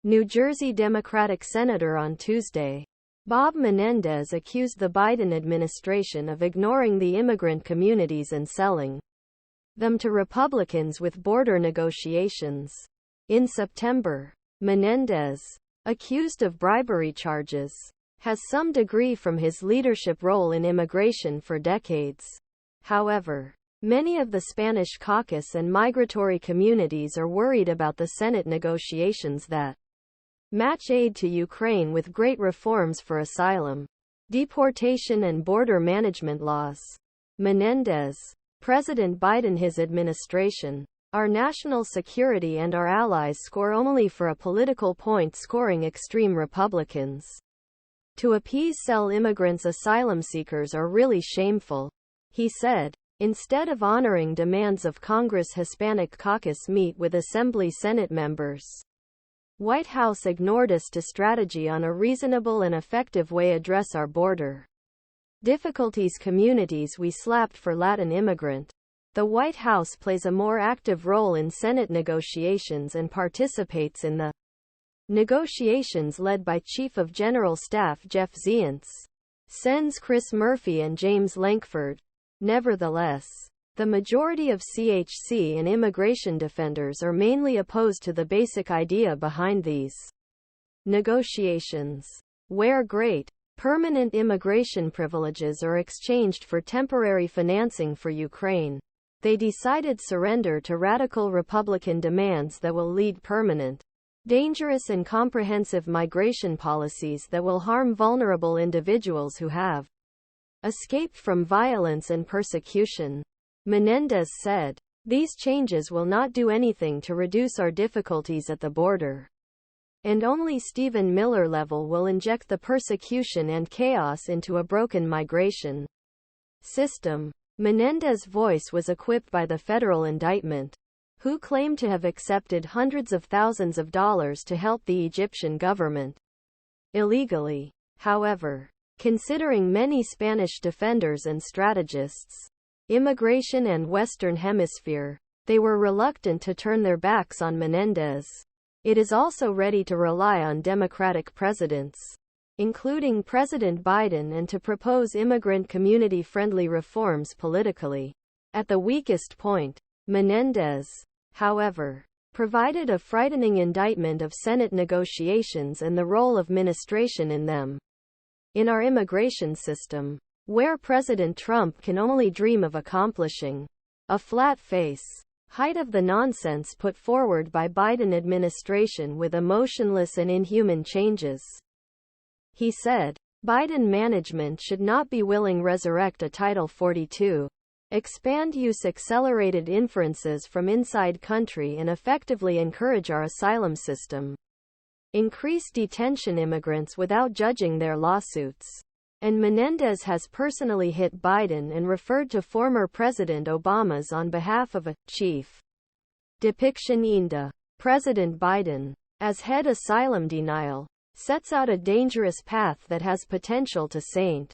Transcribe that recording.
New Jersey Democratic Senator on Tuesday. Bob Menendez accused the Biden administration of ignoring the immigrant communities and selling them to Republicans with border negotiations. In September, Menendez, accused of bribery charges, has some degree from his leadership role in immigration for decades. However, many of the Spanish Caucus and migratory communities are worried about the Senate negotiations that match aid to Ukraine with great reforms for asylum, deportation and border management laws. Menendez, President Biden, his administration, our national security and our allies score only for a political point, scoring extreme Republicans. To appease sell immigrants, asylum seekers are really shameful, he said. Instead of honoring demands of Congress Hispanic Caucus meet with Assembly Senate members, White House ignored us to strategy on a reasonable and effective way address our border difficulties communities we slapped for Latin immigrant. The White House plays a more active role in Senate negotiations and participates in the negotiations led by Chief of General Staff Jeff Zients, Sens Chris Murphy and James Lankford. Nevertheless, the majority of CHC and immigration defenders are mainly opposed to the basic idea behind these negotiations, where great, permanent immigration privileges are exchanged for temporary financing for Ukraine. They decided surrender to radical Republican demands that will lead permanent, dangerous and comprehensive migration policies that will harm vulnerable individuals who have escaped from violence and persecution. Menendez said, "These changes will not do anything to reduce our difficulties at the border. And only Stephen Miller level will inject the persecution and chaos into a broken migration system." Menendez's voice was equipped by the federal indictment, who claimed to have accepted hundreds of thousands of dollars to help the Egyptian government illegally. However, considering many Spanish defenders and strategists, immigration and Western Hemisphere, they were reluctant to turn their backs on Menendez. It is also ready to rely on Democratic presidents, including President Biden, and to propose immigrant community-friendly reforms politically. At the weakest point, Menendez, however, provided a frightening indictment of Senate negotiations and the role of ministration in them. In our immigration system, where President Trump can only dream of accomplishing a flat face, height of the nonsense put forward by Biden administration with emotionless and inhuman changes. He said, Biden management should not be willing resurrect a Title 42, expand use accelerated inferences from inside country and effectively encourage our asylum system, increase detention immigrants without judging their lawsuits. And Menendez has personally hit Biden and referred to former President Obama's on behalf of a chief depiction unda. President Biden, as head asylum denial, sets out a dangerous path that has potential to saint